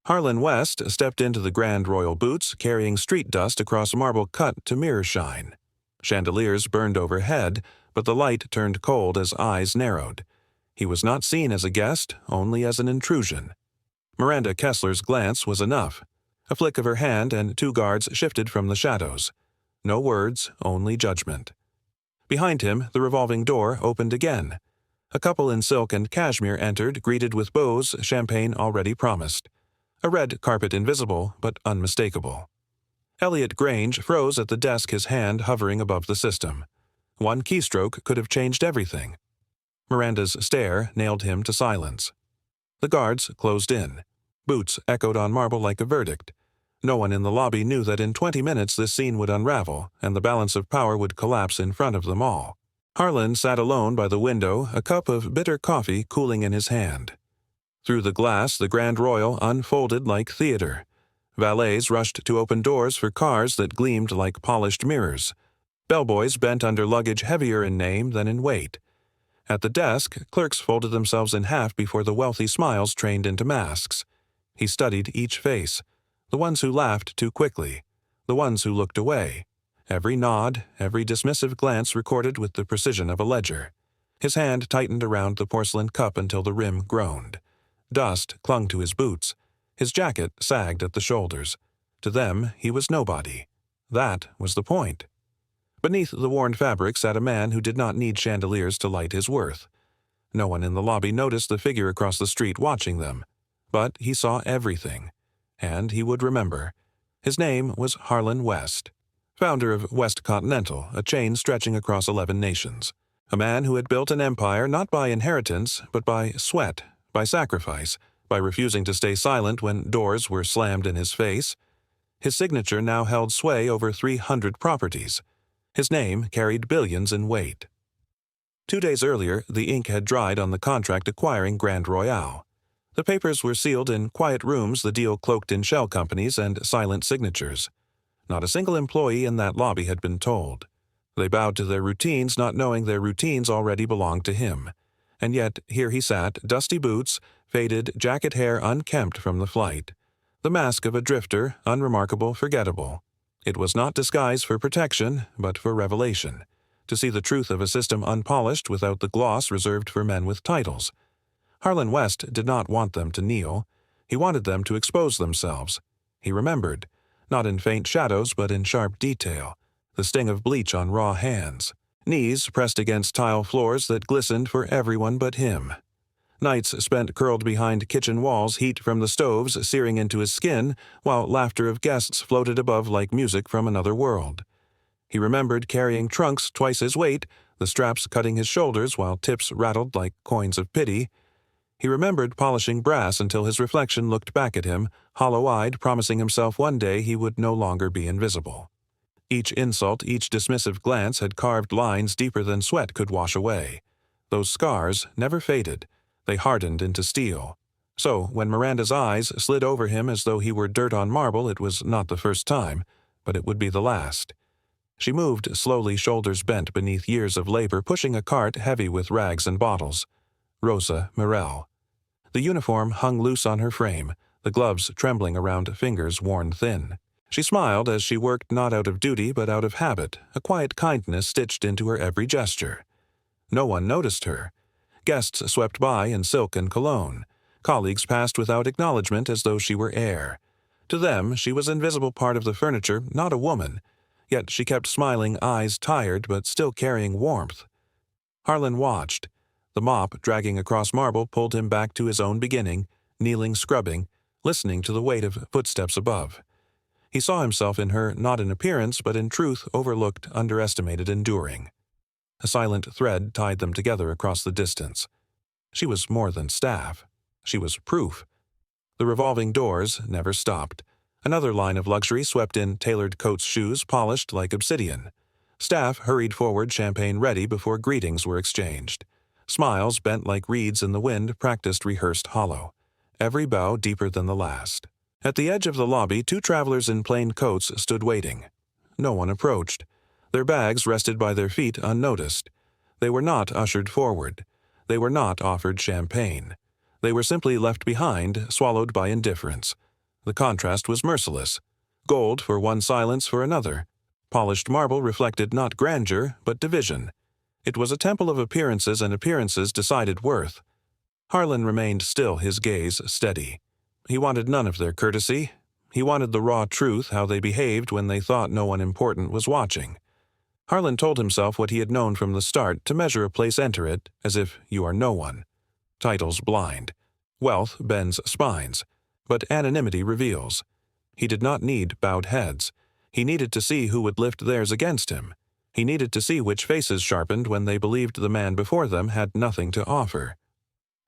Harlan West stepped into the Grand Royal boots, carrying street dust across marble cut to mirror shine. Chandeliers burned overhead, but the light turned cold as eyes narrowed. He was not seen as a guest, only as an intrusion. Miranda Kessler's glance was enough. A flick of her hand and two guards shifted from the shadows. No words, only judgment. Behind him, the revolving door opened again. A couple in silk and cashmere entered, greeted with bows, champagne already promised. A red carpet invisible, but unmistakable. Elliot Grange froze at the desk, his hand hovering above the system. One keystroke could have changed everything. Miranda's stare nailed him to silence. The guards closed in. Boots echoed on marble like a verdict. No one in the lobby knew that in 20 minutes this scene would unravel, and the balance of power would collapse in front of them all. Harlan sat alone by the window, a cup of bitter coffee cooling in his hand. Through the glass, the Grand Royal unfolded like theater. Valets rushed to open doors for cars that gleamed like polished mirrors. Bellboys bent under luggage heavier in name than in weight. At the desk, clerks folded themselves in half before the wealthy smiles trained into masks. He studied each face. The ones who laughed too quickly. The ones who looked away. Every nod, every dismissive glance recorded with the precision of a ledger. His hand tightened around the porcelain cup until the rim groaned. Dust clung to his boots. His jacket sagged at the shoulders. To them, he was nobody. That was the point. Beneath the worn fabric sat a man who did not need chandeliers to light his worth. No one in the lobby noticed the figure across the street watching them. But he saw everything. And he would remember. His name was Harlan West, founder of West Continental, a chain stretching across 11 nations. A man who had built an empire not by inheritance, but by sweat, by sacrifice, by refusing to stay silent when doors were slammed in his face. His signature now held sway over 300 properties. His name carried billions in weight. 2 days earlier, the ink had dried on the contract acquiring Grand Royale. The papers were sealed in quiet rooms, the deal cloaked in shell companies and silent signatures. Not a single employee in that lobby had been told. They bowed to their routines, not knowing their routines already belonged to him. And yet, here he sat, dusty boots, faded jacket hair unkempt from the flight. The mask of a drifter, unremarkable, forgettable. It was not disguise for protection, but for revelation. To see the truth of a system unpolished without the gloss reserved for men with titles. Harlan West did not want them to kneel. He wanted them to expose themselves. He remembered, not in faint shadows but in sharp detail, the sting of bleach on raw hands, knees pressed against tile floors that glistened for everyone but him. Nights spent curled behind kitchen walls, heat from the stoves searing into his skin, while laughter of guests floated above like music from another world. He remembered carrying trunks twice his weight, the straps cutting his shoulders while tips rattled like coins of pity. He remembered polishing brass until his reflection looked back at him, hollow-eyed, promising himself one day he would no longer be invisible. Each insult, each dismissive glance had carved lines deeper than sweat could wash away. Those scars never faded. They hardened into steel. So, when Miranda's eyes slid over him as though he were dirt on marble, it was not the first time, but it would be the last. She moved slowly, shoulders bent beneath years of labor, pushing a cart heavy with rags and bottles. Rosa Mirel. The uniform hung loose on her frame, the gloves trembling around fingers worn thin. She smiled as she worked not out of duty but out of habit, a quiet kindness stitched into her every gesture. No one noticed her. Guests swept by in silk and cologne. Colleagues passed without acknowledgement as though she were air. To them, she was an invisible part of the furniture, not a woman. Yet she kept smiling, eyes tired but still carrying warmth. Harlan watched. The mop, dragging across marble, pulled him back to his own beginning, kneeling, scrubbing, listening to the weight of footsteps above. He saw himself in her, not in appearance, but in truth, overlooked, underestimated, enduring. A silent thread tied them together across the distance. She was more than staff. She was proof. The revolving doors never stopped. Another line of luxury swept in tailored coats, shoes polished like obsidian. Staff hurried forward, champagne ready, before greetings were exchanged. Smiles, bent like reeds in the wind, practiced, rehearsed hollow. Every bow deeper than the last. At the edge of the lobby, 2 travelers in plain coats stood waiting. No one approached. Their bags rested by their feet unnoticed. They were not ushered forward. They were not offered champagne. They were simply left behind, swallowed by indifference. The contrast was merciless. Gold for one, silence for another. Polished marble reflected not grandeur, but division. It was a temple of appearances, and appearances decided worth. Harlan remained still, his gaze steady. He wanted none of their courtesy. He wanted the raw truth, how they behaved when they thought no one important was watching. Harlan told himself what he had known from the start: to measure a place, enter it, as if you are no one. Titles blind. Wealth bends spines. But anonymity reveals. He did not need bowed heads. He needed to see who would lift theirs against him. He needed to see which faces sharpened when they believed the man before them had nothing to offer.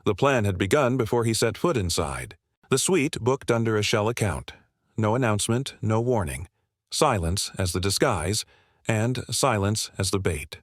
The plan had begun before he set foot inside. The suite booked under a shell account. No announcement, no warning. Silence as the disguise, and silence as the bait.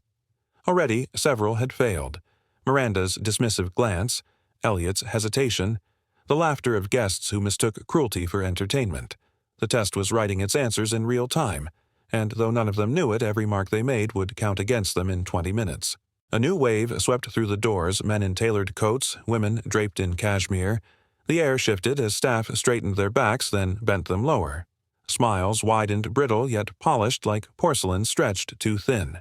Already, several had failed. Miranda's dismissive glance, Elliot's hesitation, the laughter of guests who mistook cruelty for entertainment. The test was writing its answers in real time, and though none of them knew it, every mark they made would count against them in 20 minutes. A new wave swept through the doors, men in tailored coats, women draped in cashmere. The air shifted as staff straightened their backs, then bent them lower. Smiles widened, brittle yet polished, like porcelain stretched too thin.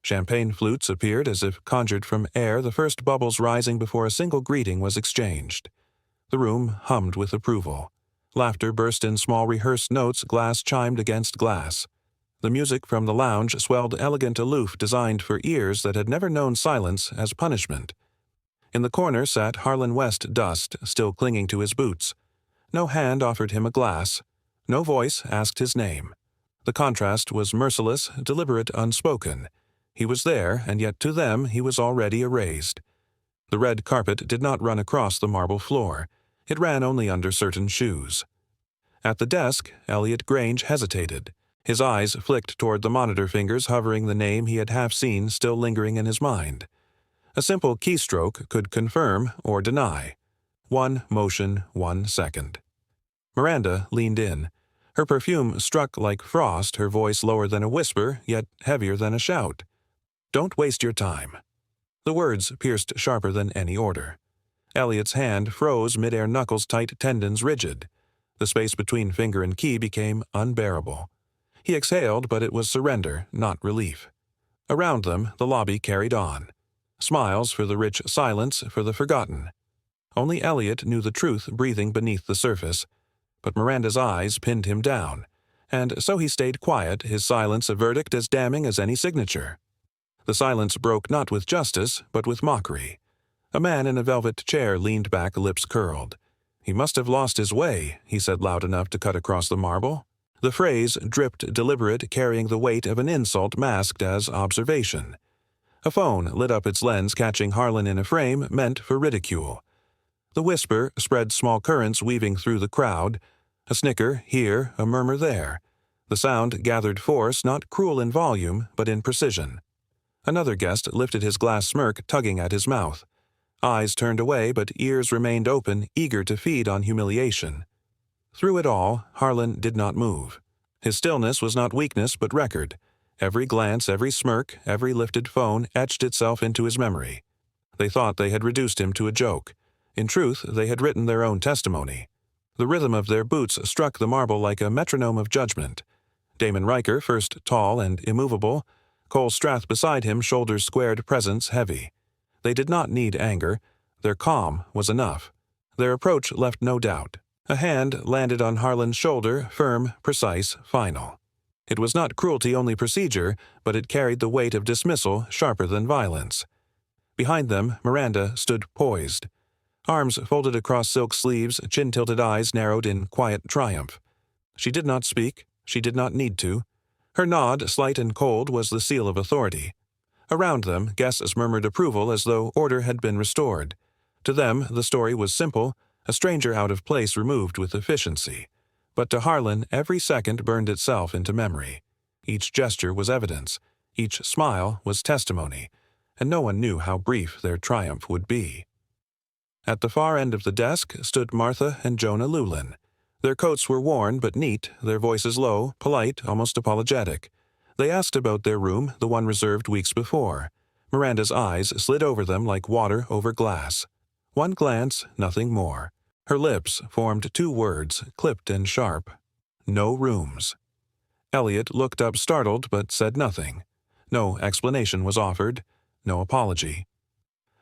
Champagne flutes appeared as if conjured from air, the first bubbles rising before a single greeting was exchanged. The room hummed with approval. Laughter burst in small rehearsed notes, glass chimed against glass. The music from the lounge swelled elegant, aloof, designed for ears that had never known silence as punishment. In the corner sat Harlan West, dust still clinging to his boots. No hand offered him a glass. No voice asked his name. The contrast was merciless, deliberate, unspoken. He was there, and yet to them he was already erased. The red carpet did not run across the marble floor. It ran only under certain shoes. At the desk, Elliot Grange hesitated. His eyes flicked toward the monitor fingers hovering the name he had half seen, still lingering in his mind. A simple keystroke could confirm or deny. One motion, 1 second. Miranda leaned in. Her perfume struck like frost, her voice lower than a whisper, yet heavier than a shout. "Don't waste your time." The words pierced sharper than any order. Elliot's hand froze, mid-air, knuckles tight, tendons rigid. The space between finger and key became unbearable. He exhaled, but it was surrender, not relief. Around them, the lobby carried on. Smiles for the rich, silence for the forgotten. Only Elliot knew the truth breathing beneath the surface, but Miranda's eyes pinned him down, and so he stayed quiet, his silence a verdict as damning as any signature. The silence broke not with justice, but with mockery. A man in a velvet chair leaned back, lips curled. "He must have lost his way," he said loud enough to cut across the marble. The phrase dripped deliberate, carrying the weight of an insult masked as observation. A phone lit up its lens, catching Harlan in a frame meant for ridicule. The whisper spread small currents weaving through the crowd. A snicker here, a murmur there. The sound gathered force, not cruel in volume, but in precision. Another guest lifted his glass smirk, tugging at his mouth. Eyes turned away, but ears remained open, eager to feed on humiliation. Through it all, Harlan did not move. His stillness was not weakness, but record. Every glance, every smirk, every lifted phone etched itself into his memory. They thought they had reduced him to a joke. In truth, they had written their own testimony. The rhythm of their boots struck the marble like a metronome of judgment. Damon Riker, first tall and immovable, Cole Strath beside him, shoulders squared, presence heavy. They did not need anger. Their calm was enough. Their approach left no doubt. A hand landed on Harlan's shoulder, firm, precise, final. It was not cruelty, only procedure, but it carried the weight of dismissal, sharper than violence. Behind them, Miranda stood poised. Arms folded across silk sleeves, chin-tilted eyes narrowed in quiet triumph. She did not speak. She did not need to. Her nod, slight and cold, was the seal of authority. Around them, guests murmured approval as though order had been restored. To them, the story was simple, a stranger out of place removed with efficiency. But to Harlan, every second burned itself into memory. Each gesture was evidence. Each smile was testimony. And no one knew how brief their triumph would be. At the far end of the desk stood Martha and Jonah Llewellyn. Their coats were worn but neat, their voices low, polite, almost apologetic. They asked about their room, the one reserved weeks before. Miranda's eyes slid over them like water over glass. One glance, nothing more. Her lips formed two words, clipped and sharp. No rooms. Elliot looked up startled but said nothing. No explanation was offered, no apology.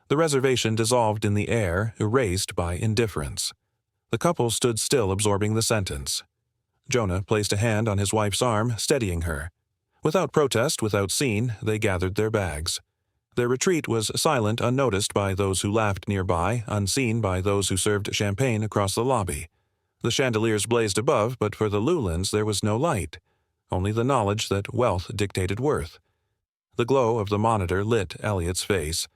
The reservation dissolved in the air, erased by indifference. The couple stood still, absorbing the sentence. Jonah placed a hand on his wife's arm, steadying her. Without protest, without scene, they gathered their bags. Their retreat was silent, unnoticed by those who laughed nearby, unseen by those who served champagne across the lobby. The chandeliers blazed above, but for the Lulans there was no light, only the knowledge that wealth dictated worth. The glow of the monitor lit Elliot's face.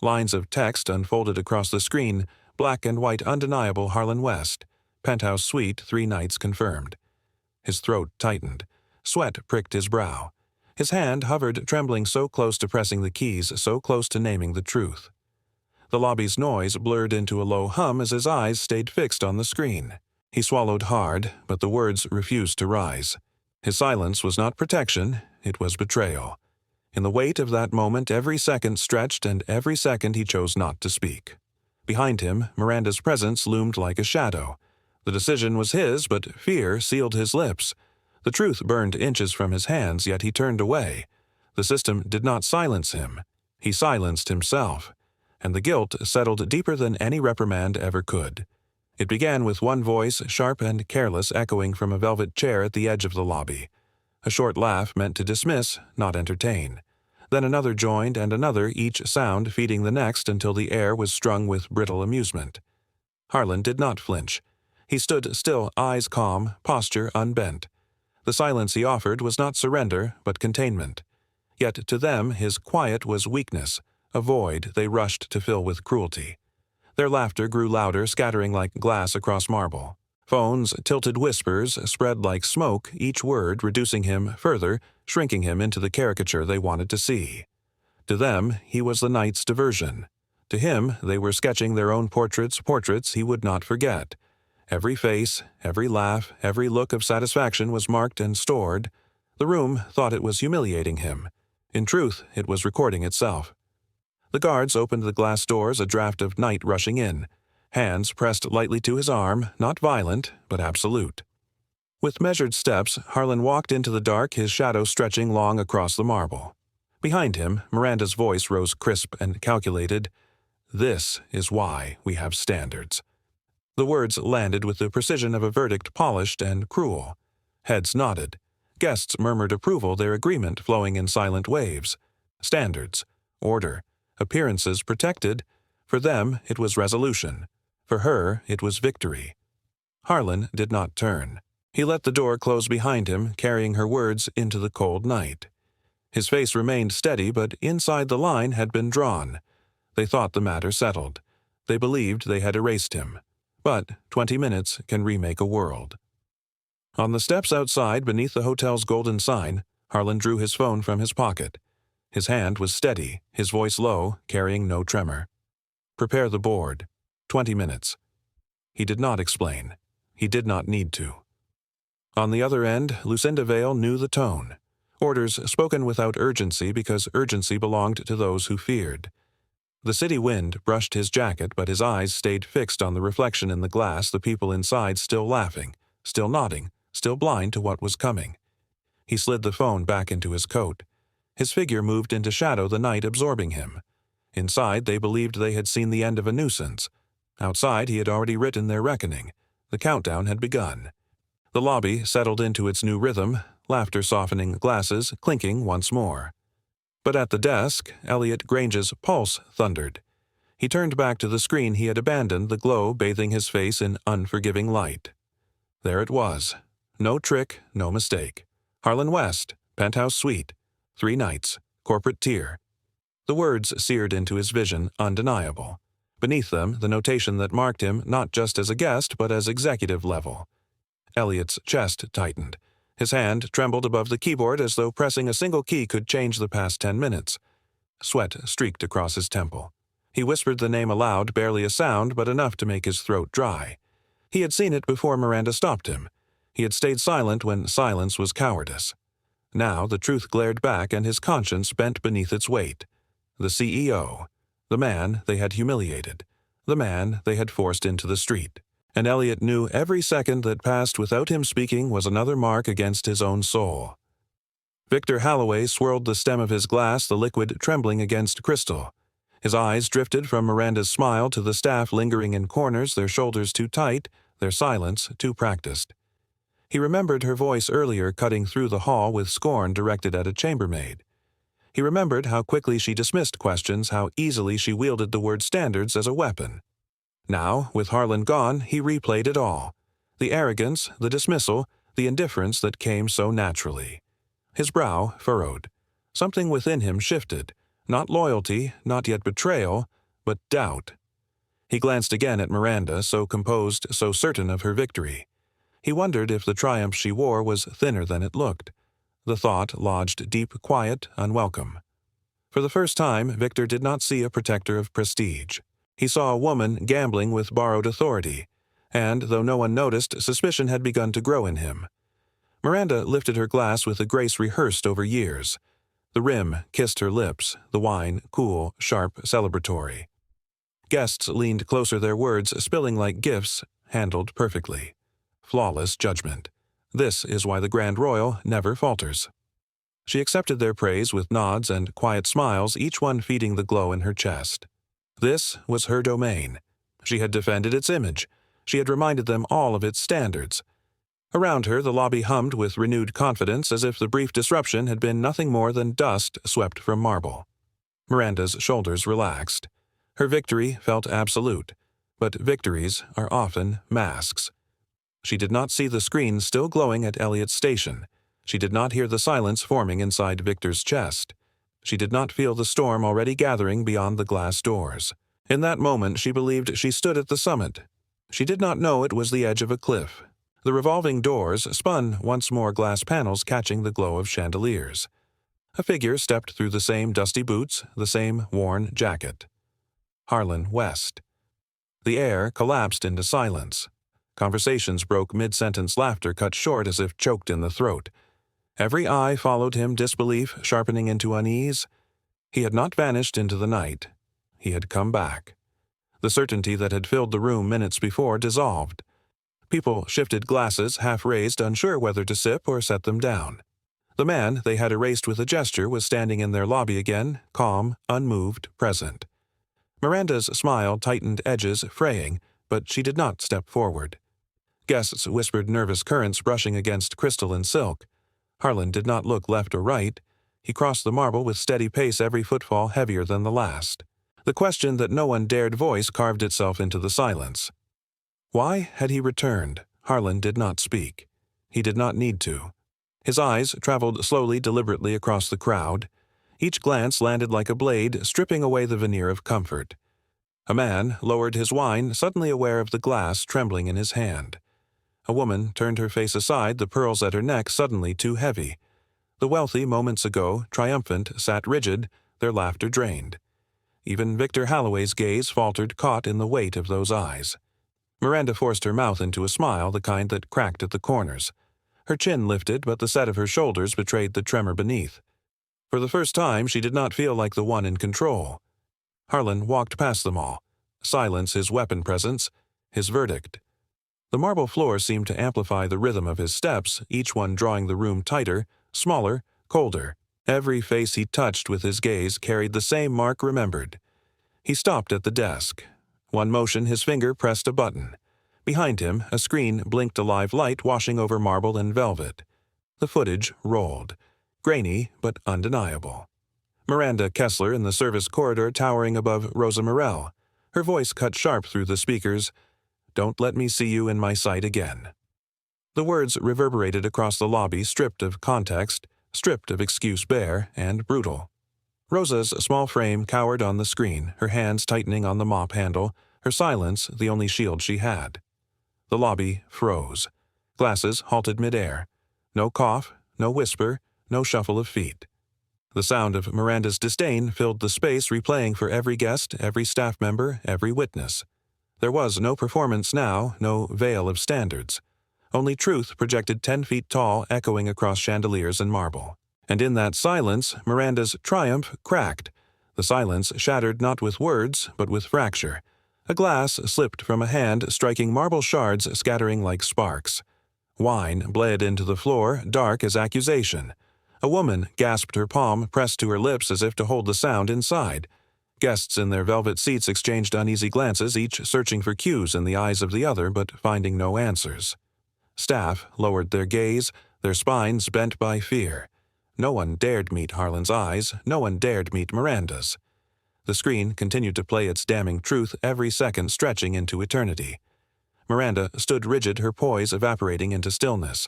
Lines of text unfolded across the screen, black and white undeniable Harlan West, penthouse suite 3 nights confirmed. His throat tightened. Sweat pricked his brow. His hand hovered, trembling, so close to pressing the keys, so close to naming the truth. The lobby's noise blurred into a low hum as his eyes stayed fixed on the screen. He swallowed hard, but the words refused to rise. His silence was not protection, it was betrayal. In the weight of that moment, every second stretched, and every second he chose not to speak. Behind him, Miranda's presence loomed like a shadow. The decision was his, but fear sealed his lips. The truth burned inches from his hands, yet he turned away. The system did not silence him. He silenced himself. And the guilt settled deeper than any reprimand ever could. It began with one voice, sharp and careless, echoing from a velvet chair at the edge of the lobby. A short laugh meant to dismiss, not entertain. Then another joined, and another, each sound feeding the next until the air was strung with brittle amusement. Harlan did not flinch. He stood still, eyes calm, posture unbent. The silence he offered was not surrender, but containment. Yet to them his quiet was weakness, a void they rushed to fill with cruelty. Their laughter grew louder, scattering like glass across marble. Phones' tilted whispers spread like smoke, each word reducing him further, shrinking him into the caricature they wanted to see. To them, he was the night's diversion. To him, they were sketching their own portraits he would not forget. Every face, every laugh, every look of satisfaction was marked and stored. The room thought it was humiliating him. In truth, it was recording itself. The guards opened the glass doors, a draft of night rushing in. Hands pressed lightly to his arm, not violent, but absolute. With measured steps, Harlan walked into the dark, his shadow stretching long across the marble. Behind him, Miranda's voice rose crisp and calculated. "This is why we have standards." The words landed with the precision of a verdict polished and cruel. Heads nodded. Guests murmured approval, their agreement flowing in silent waves. Standards. Order. Appearances protected. For them, it was resolution. For her, it was victory. Harlan did not turn. He let the door close behind him, carrying her words into the cold night. His face remained steady, but inside the line had been drawn. They thought the matter settled. They believed they had erased him. But 20 minutes can remake a world. On the steps outside, beneath the hotel's golden sign, Harlan drew his phone from his pocket. His hand was steady, his voice low, carrying no tremor. "Prepare the board. 20 minutes." He did not explain. He did not need to. On the other end, Lucinda Vale knew the tone. Orders spoken without urgency because urgency belonged to those who feared. The city wind brushed his jacket, but his eyes stayed fixed on the reflection in the glass, the people inside still laughing, still nodding, still blind to what was coming. He slid the phone back into his coat. His figure moved into shadow, the night absorbing him. Inside, they believed they had seen the end of a nuisance. Outside, he had already written their reckoning. The countdown had begun. The lobby settled into its new rhythm, laughter softening glasses, clinking once more. But at the desk, Elliot Grange's pulse thundered. He turned back to the screen he had abandoned, the glow bathing his face in unforgiving light. There it was. No trick, no mistake. Harlan West, penthouse suite. 3 nights, corporate tier. The words seared into his vision, undeniable. Beneath them, the notation that marked him not just as a guest, but as executive level. Elliot's chest tightened. His hand trembled above the keyboard as though pressing a single key could change the past 10 minutes. Sweat streaked across his temple. He whispered the name aloud, barely a sound, but enough to make his throat dry. He had seen it before Miranda stopped him. He had stayed silent when silence was cowardice. Now the truth glared back and his conscience bent beneath its weight. The CEO. The man they had humiliated. The man they had forced into the street. And Elliot knew every second that passed without him speaking was another mark against his own soul. Victor Halloway swirled the stem of his glass, the liquid trembling against crystal. His eyes drifted from Miranda's smile to the staff lingering in corners, their shoulders too tight, their silence too practiced. He remembered her voice earlier cutting through the hall with scorn directed at a chambermaid. He remembered how quickly she dismissed questions, how easily she wielded the word standards as a weapon. Now, with Harlan gone, he replayed it all. The arrogance, the dismissal, the indifference that came so naturally. His brow furrowed. Something within him shifted. Not loyalty, not yet betrayal, but doubt. He glanced again at Miranda, so composed, so certain of her victory. He wondered if the triumph she wore was thinner than it looked. The thought lodged deep, quiet, unwelcome. For the first time, Victor did not see a protector of prestige. He saw a woman gambling with borrowed authority, and, though no one noticed, suspicion had begun to grow in him. Miranda lifted her glass with a grace rehearsed over years. The rim kissed her lips, the wine cool, sharp, celebratory. Guests leaned closer, their words spilling like gifts, handled perfectly. Flawless judgment. This is why the Grand Royal never falters. She accepted their praise with nods and quiet smiles, each one feeding the glow in her chest. This was her domain. She had defended its image. She had reminded them all of its standards. Around her, the lobby hummed with renewed confidence, as if the brief disruption had been nothing more than dust swept from marble. Miranda's shoulders relaxed. Her victory felt absolute, but victories are often masks. She did not see the screen still glowing at Elliot's station. She did not hear the silence forming inside Victor's chest. She did not feel the storm already gathering beyond the glass doors. In that moment, she believed she stood at the summit. She did not know it was the edge of a cliff. The revolving doors spun once more, glass panels catching the glow of chandeliers. A figure stepped through the same dusty boots, the same worn jacket. Harlan West. The air collapsed into silence. Conversations broke mid-sentence, laughter cut short as if choked in the throat. Every eye followed him, disbelief sharpening into unease. He had not vanished into the night. He had come back. The certainty that had filled the room minutes before dissolved. People shifted glasses, half raised, unsure whether to sip or set them down. The man they had erased with a gesture was standing in their lobby again, calm, unmoved, present. Miranda's smile tightened edges, fraying, but she did not step forward. Guests whispered nervous currents brushing against crystal and silk. Harlan did not look left or right. He crossed the marble with steady pace, every footfall heavier than the last. The question that no one dared voice carved itself into the silence. Why had he returned? Harlan did not speak. He did not need to. His eyes traveled slowly, deliberately across the crowd. Each glance landed like a blade, stripping away the veneer of comfort. A man lowered his wine, suddenly aware of the glass trembling in his hand. A woman turned her face aside, the pearls at her neck suddenly too heavy. The wealthy, moments ago, triumphant, sat rigid, their laughter drained. Even Victor Halloway's gaze faltered, caught in the weight of those eyes. Miranda forced her mouth into a smile, the kind that cracked at the corners. Her chin lifted, but the set of her shoulders betrayed the tremor beneath. For the first time, she did not feel like the one in control. Harlan walked past them all. Silence, his weapon presence, his verdict. The marble floor seemed to amplify the rhythm of his steps, each one drawing the room tighter, smaller, colder. Every face he touched with his gaze carried the same mark remembered. He stopped at the desk. One motion, his finger pressed a button. Behind him, a screen blinked a live light washing over marble and velvet. The footage rolled. Grainy, but undeniable. Miranda Kessler in the service corridor towering above Rosa Morell. Her voice cut sharp through the speakers. "Don't let me see you in my sight again." The words reverberated across the lobby, stripped of context, stripped of excuse bare, and brutal. Rosa's small frame cowered on the screen, her hands tightening on the mop handle, her silence the only shield she had. The lobby froze. Glasses halted midair. No cough, no whisper, no shuffle of feet. The sound of Miranda's disdain filled the space, replaying for every guest, every staff member, every witness. There was no performance now, no veil of standards. Only truth projected 10 feet tall, echoing across chandeliers and marble. And in that silence, Miranda's triumph cracked. The silence shattered not with words, but with fracture. A glass slipped from a hand, striking marble shards scattering like sparks. Wine bled into the floor, dark as accusation. A woman gasped, her palm pressed to her lips as if to hold the sound inside. Guests in their velvet seats exchanged uneasy glances, each searching for cues in the eyes of the other but finding no answers. Staff lowered their gaze, their spines bent by fear. No one dared meet Harlan's eyes, no one dared meet Miranda's. The screen continued to play its damning truth, every second stretching into eternity. Miranda stood rigid, her poise evaporating into stillness.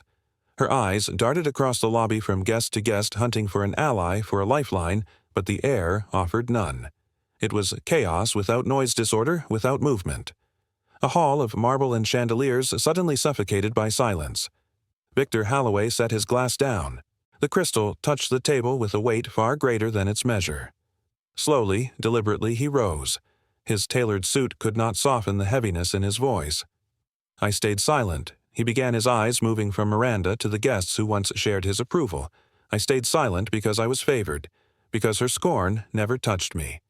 Her eyes darted across the lobby from guest to guest, hunting for an ally, for a lifeline, but the air offered none. It was chaos without noise, disorder without movement. A hall of marble and chandeliers suddenly suffocated by silence. Victor Holloway set his glass down. The crystal touched the table with a weight far greater than its measure. Slowly, deliberately, he rose. His tailored suit could not soften the heaviness in his voice. I stayed silent. He began, his eyes moving from Miranda to the guests who once shared his approval. I stayed silent because I was favored, because her scorn never touched me.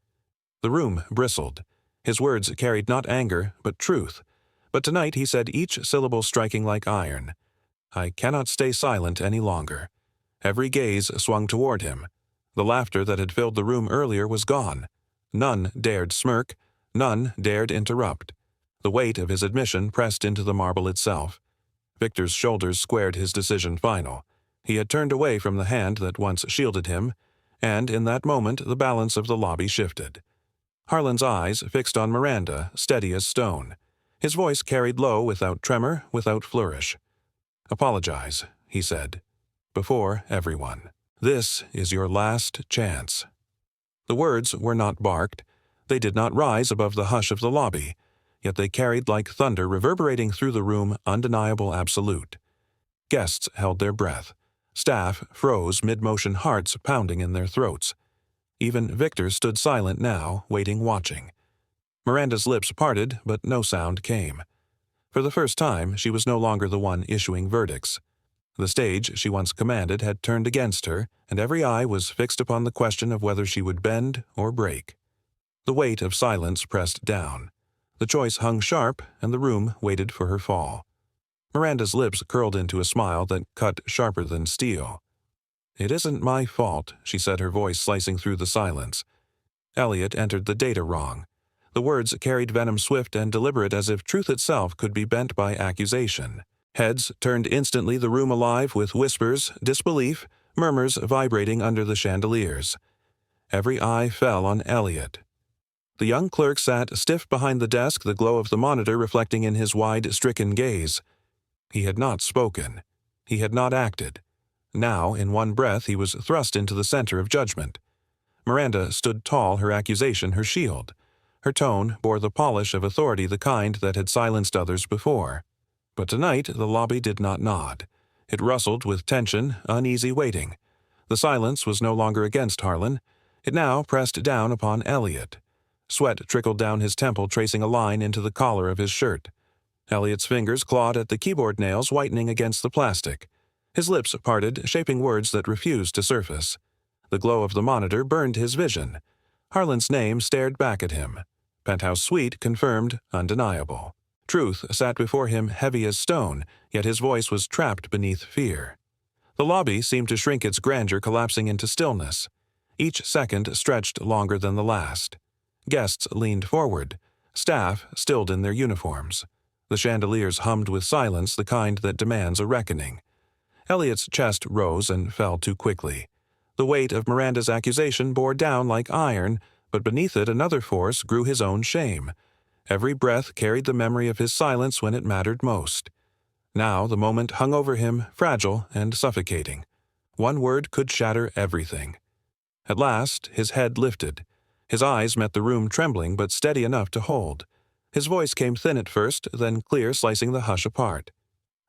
The room bristled. His words carried not anger, but truth. But tonight he said each syllable striking like iron. I cannot stay silent any longer. Every gaze swung toward him. The laughter that had filled the room earlier was gone. None dared smirk. None dared interrupt. The weight of his admission pressed into the marble itself. Victor's shoulders squared his decision final. He had turned away from the hand that once shielded him, and in that moment the balance of the lobby shifted. Harlan's eyes fixed on Miranda, steady as stone. His voice carried low, without tremor, without flourish. "Apologize," he said, "before everyone. This is your last chance." The words were not barked. They did not rise above the hush of the lobby, yet they carried like thunder, reverberating through the room, undeniable absolute. Guests held their breath. Staff froze mid-motion, hearts pounding in their throats. Even Victor stood silent now, waiting, watching. Miranda's lips parted, but no sound came. For the first time, she was no longer the one issuing verdicts. The stage she once commanded had turned against her, and every eye was fixed upon the question of whether she would bend or break. The weight of silence pressed down. The choice hung sharp, and the room waited for her fall. Miranda's lips curled into a smile that cut sharper than steel. "It isn't my fault," she said, her voice slicing through the silence. Elliot entered the data wrong. The words carried venom, swift and deliberate, as if truth itself could be bent by accusation. Heads turned instantly, the room alive with whispers, disbelief, murmurs vibrating under the chandeliers. Every eye fell on Elliot. The young clerk sat stiff behind the desk, the glow of the monitor reflecting in his wide, stricken gaze. He had not spoken. He had not acted. Now, in one breath, he was thrust into the center of judgment. Miranda stood tall, her accusation her shield. Her tone bore the polish of authority, the kind that had silenced others before. But tonight the lobby did not nod. It rustled with tension, uneasy waiting. The silence was no longer against Harlan. It now pressed down upon Elliot. Sweat trickled down his temple, tracing a line into the collar of his shirt. Elliot's fingers clawed at the keyboard nails, whitening against the plastic. His lips parted, shaping words that refused to surface. The glow of the monitor burned his vision. Harlan's name stared back at him. Penthouse Suite confirmed, undeniable. Truth sat before him heavy as stone, yet his voice was trapped beneath fear. The lobby seemed to shrink, its grandeur collapsing into stillness. Each second stretched longer than the last. Guests leaned forward. Staff stilled in their uniforms. The chandeliers hummed with silence, the kind that demands a reckoning. Elliot's chest rose and fell too quickly. The weight of Miranda's accusation bore down like iron, but beneath it another force grew, his own shame. Every breath carried the memory of his silence when it mattered most. Now the moment hung over him, fragile and suffocating. One word could shatter everything. At last his head lifted. His eyes met the room, trembling but steady enough to hold. His voice came thin at first, then clear, slicing the hush apart.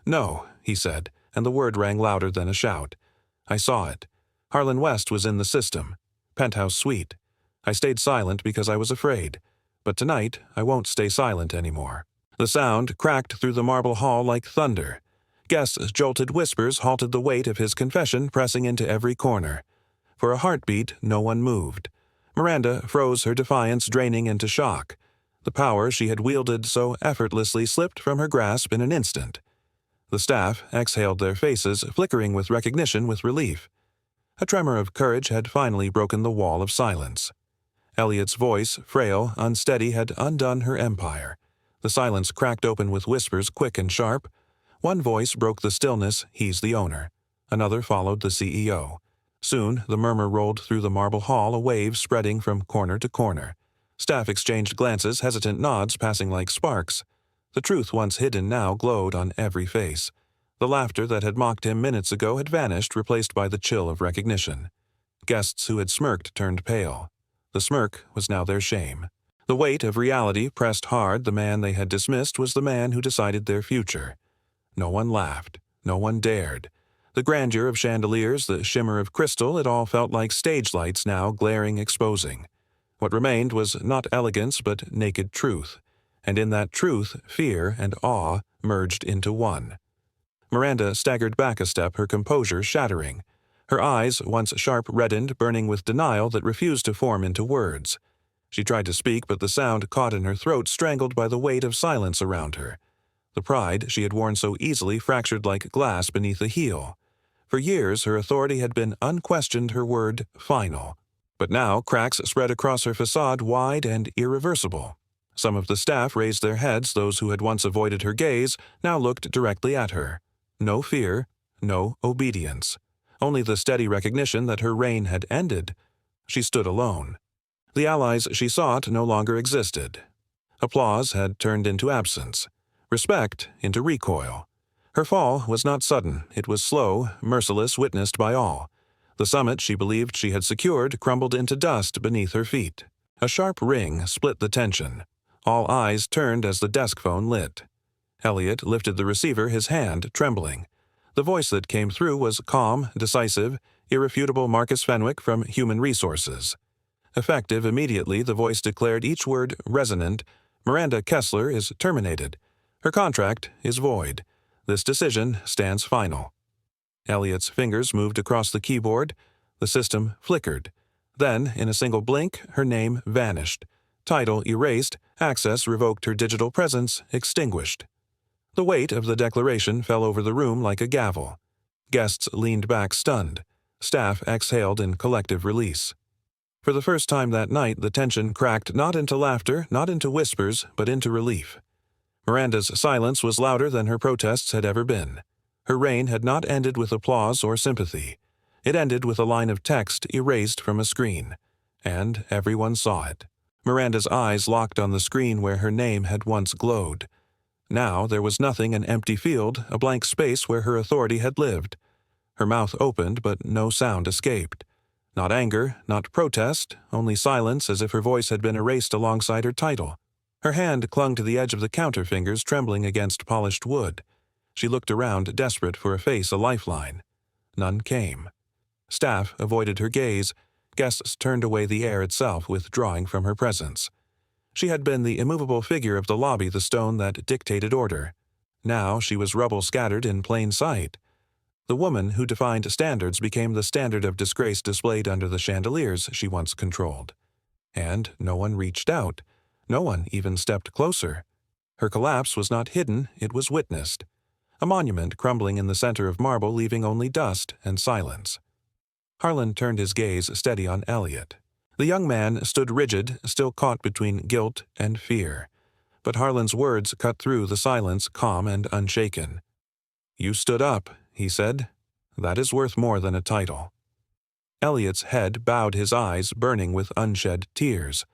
"No," he said, and the word rang louder than a shout. "I saw it. Harlan West was in the system. Penthouse Suite. I stayed silent because I was afraid. But tonight, I won't stay silent anymore." The sound cracked through the marble hall like thunder. Guests' jolted whispers halted the weight of his confession, pressing into every corner. For a heartbeat, no one moved. Miranda froze, her defiance draining into shock. The power she had wielded so effortlessly slipped from her grasp in an instant. The staff exhaled, their faces flickering with recognition with relief. A tremor of courage had finally broken the wall of silence. Elliot's voice, frail, unsteady, had undone her empire. The silence cracked open with whispers quick and sharp. One voice broke the stillness, "He's the owner." Another followed the CEO. Soon the murmur rolled through the marble hall, a wave spreading from corner to corner. Staff exchanged glances, hesitant nods passing like sparks. The truth once hidden now glowed on every face. The laughter that had mocked him minutes ago had vanished, replaced by the chill of recognition. Guests who had smirked turned pale. The smirk was now their shame. The weight of reality pressed hard. The man they had dismissed was the man who decided their future. No one laughed. No one dared. The grandeur of chandeliers, the shimmer of crystal, it all felt like stage lights now glaring, exposing. What remained was not elegance but naked truth. And in that truth, fear and awe merged into one. Miranda staggered back a step, her composure shattering. Her eyes, once sharp, reddened, burning with denial that refused to form into words. She tried to speak, but the sound caught in her throat, strangled by the weight of silence around her. The pride she had worn so easily fractured like glass beneath a heel. For years her authority had been unquestioned, her word final. But now cracks spread across her facade, wide and irreversible. Some of the staff raised their heads. Those who had once avoided her gaze now looked directly at her. No fear, no obedience. Only the steady recognition that her reign had ended. She stood alone. The allies she sought no longer existed. Applause had turned into absence. Respect into recoil. Her fall was not sudden. It was slow, merciless, witnessed by all. The summit she believed she had secured crumbled into dust beneath her feet. A sharp ring split the tension. All eyes turned as the desk phone lit. Elliot lifted the receiver, his hand trembling. The voice that came through was calm, decisive, irrefutable. Marcus Fenwick from Human Resources. Effective immediately, the voice declared, each word resonant. Miranda Kessler is terminated. Her contract is void. This decision stands final. Elliot's fingers moved across the keyboard. The system flickered. Then, in a single blink, her name vanished. Title erased, access revoked, her digital presence extinguished. The weight of the declaration fell over the room like a gavel. Guests leaned back stunned. Staff exhaled in collective release. For the first time that night, the tension cracked not into laughter, not into whispers, but into relief. Miranda's silence was louder than her protests had ever been. Her reign had not ended with applause or sympathy. It ended with a line of text erased from a screen. And everyone saw it. Miranda's eyes locked on the screen where her name had once glowed. Now there was nothing, an empty field, a blank space where her authority had lived. Her mouth opened, but no sound escaped. Not anger, not protest, only silence, as if her voice had been erased alongside her title. Her hand clung to the edge of the counter, fingers trembling against polished wood. She looked around, desperate for a face, a lifeline. None came. Staff avoided her gaze. Guests turned away, the air itself withdrawing from her presence. She had been the immovable figure of the lobby, the stone that dictated order. Now she was rubble scattered in plain sight. The woman who defined standards became the standard of disgrace displayed under the chandeliers she once controlled. And no one reached out. No one even stepped closer. Her collapse was not hidden, it was witnessed. A monument crumbling in the center of marble, leaving only dust and silence. Harlan turned his gaze steady on Elliot. The young man stood rigid, still caught between guilt and fear. But Harlan's words cut through the silence, calm and unshaken. "You stood up," he said. "That is worth more than a title." Elliot's head bowed, his eyes burning with unshed tears.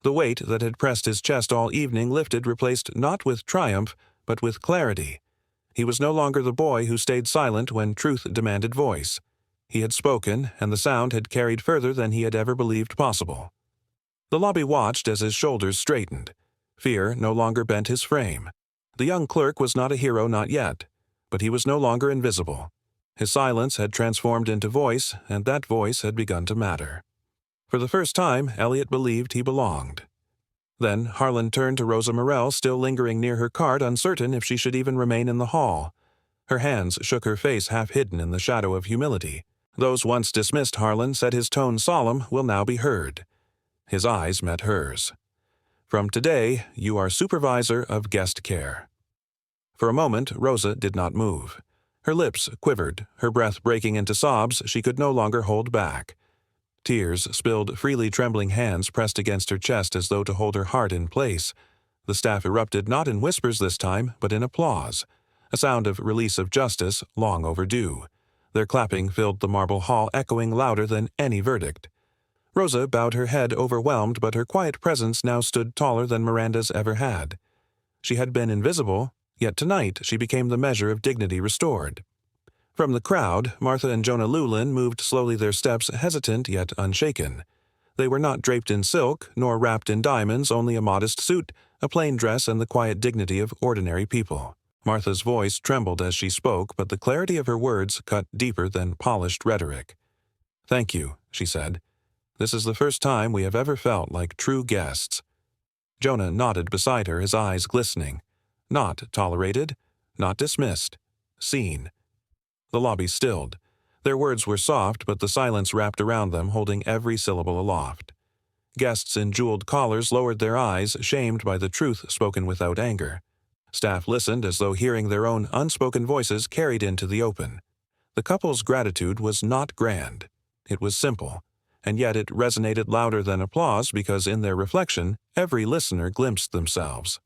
The weight that had pressed his chest all evening lifted, replaced not with triumph, but with clarity. He was no longer the boy who stayed silent when truth demanded voice. He had spoken, and the sound had carried further than he had ever believed possible. The lobby watched as his shoulders straightened. Fear no longer bent his frame. The young clerk was not a hero, not yet, but he was no longer invisible. His silence had transformed into voice, and that voice had begun to matter. For the first time, Elliot believed he belonged. Then Harlan turned to Rosa Morell, still lingering near her cart, uncertain if she should even remain in the hall. Her hands shook, her face half hidden in the shadow of humility. Those once dismissed, Harlan said, his tone solemn, will now be heard. His eyes met hers. From today, you are supervisor of guest care." For a moment, Rosa did not move. Her lips quivered, her breath breaking into sobs she could no longer hold back. Tears spilled freely, trembling hands pressed against her chest as though to hold her heart in place. The staff erupted not in whispers this time, but in applause, a sound of release of justice long overdue. Their clapping filled the marble hall, echoing louder than any verdict. Rosa bowed her head, overwhelmed, but her quiet presence now stood taller than Miranda's ever had. She had been invisible, yet tonight she became the measure of dignity restored. From the crowd, Martha and Jonah Llewellyn moved slowly, their steps hesitant yet unshaken. They were not draped in silk, nor wrapped in diamonds, only a modest suit, a plain dress, and the quiet dignity of ordinary people. Martha's voice trembled as she spoke, but the clarity of her words cut deeper than polished rhetoric. "Thank you," she said. "This is the first time we have ever felt like true guests." Jonah nodded beside her, his eyes glistening. Not tolerated, not dismissed, seen. The lobby stilled. Their words were soft, but the silence wrapped around them, holding every syllable aloft. Guests in jeweled collars lowered their eyes, shamed by the truth spoken without anger. Staff listened as though hearing their own unspoken voices carried into the open. The couple's gratitude was not grand. It was simple, and yet it resonated louder than applause because in their reflection, every listener glimpsed themselves.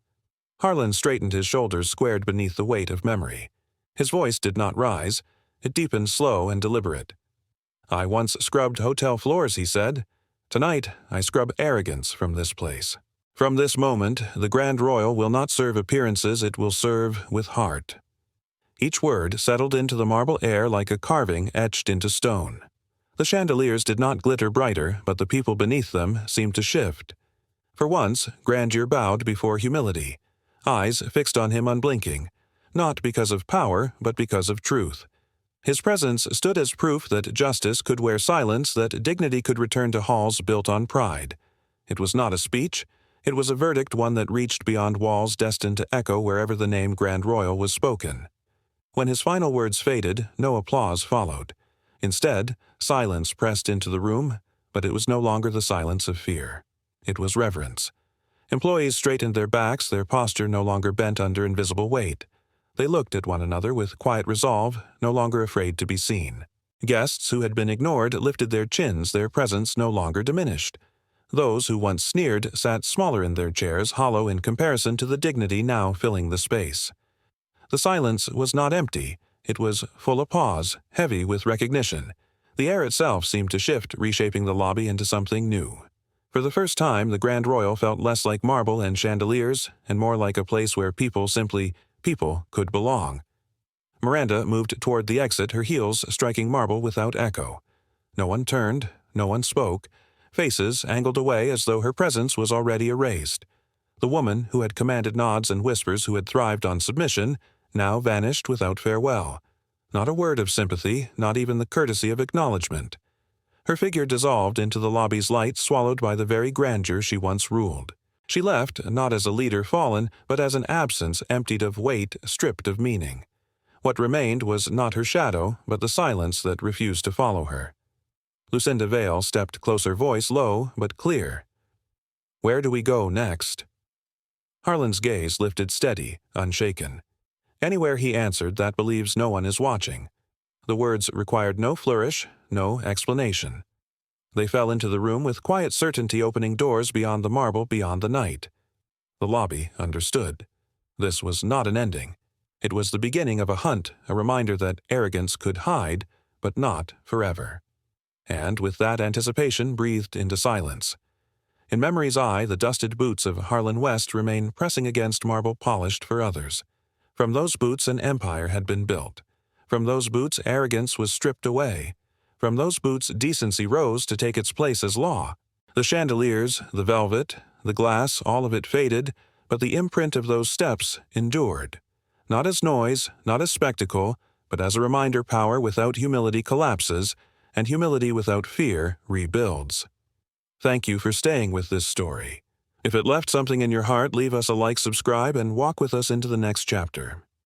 Harlan straightened his shoulders, squared beneath the weight of memory. His voice did not rise. It deepened, slow and deliberate. "I once scrubbed hotel floors," he said. "Tonight, I scrub arrogance from this place. From this moment, the Grand Royal will not serve appearances, it will serve with heart." Each word settled into the marble air like a carving etched into stone. The chandeliers did not glitter brighter, but the people beneath them seemed to shift. For once, grandeur bowed before humility, eyes fixed on him unblinking, not because of power, but because of truth. His presence stood as proof that justice could wear silence, that dignity could return to halls built on pride. It was not a speech. It was a verdict, one that reached beyond walls destined to echo wherever the name Grand Royal was spoken. When his final words faded, no applause followed. Instead, silence pressed into the room, but it was no longer the silence of fear. It was reverence. Employees straightened their backs, their posture no longer bent under invisible weight. They looked at one another with quiet resolve, no longer afraid to be seen. Guests who had been ignored lifted their chins, their presence no longer diminished. Those who once sneered sat smaller in their chairs, hollow in comparison to the dignity now filling the space. The silence was not empty. It was full of pause, heavy with recognition. The air itself seemed to shift, reshaping the lobby into something new. For the first time, the Grand Royal felt less like marble and chandeliers, and more like a place where people could belong. Miranda moved toward the exit, her heels striking marble without echo. No one turned, no one spoke. Faces angled away as though her presence was already erased. The woman who had commanded nods and whispers, who had thrived on submission, now vanished without farewell. Not a word of sympathy, not even the courtesy of acknowledgement. Her figure dissolved into the lobby's light, swallowed by the very grandeur she once ruled. She left, not as a leader fallen, but as an absence emptied of weight, stripped of meaning. What remained was not her shadow, but the silence that refused to follow her. Lucinda Vale stepped closer, voice low but clear. "Where do we go next?" Harlan's gaze lifted steady, unshaken. "Anywhere," he answered, "that believes no one is watching." The words required no flourish, no explanation. They fell into the room with quiet certainty, opening doors beyond the marble, beyond the night. The lobby understood. This was not an ending. It was the beginning of a hunt, a reminder that arrogance could hide, but not forever. And with that anticipation breathed into silence. In memory's eye, the dusted boots of Harlan West remain pressing against marble polished for others. From those boots an empire had been built. From those boots arrogance was stripped away. From those boots decency rose to take its place as law. The chandeliers, the velvet, the glass, all of it faded, but the imprint of those steps endured. Not as noise, not as spectacle, but as a reminder power without humility collapses, and humility without fear rebuilds. Thank you for staying with this story. If it left something in your heart, leave us a like, subscribe, and walk with us into the next chapter.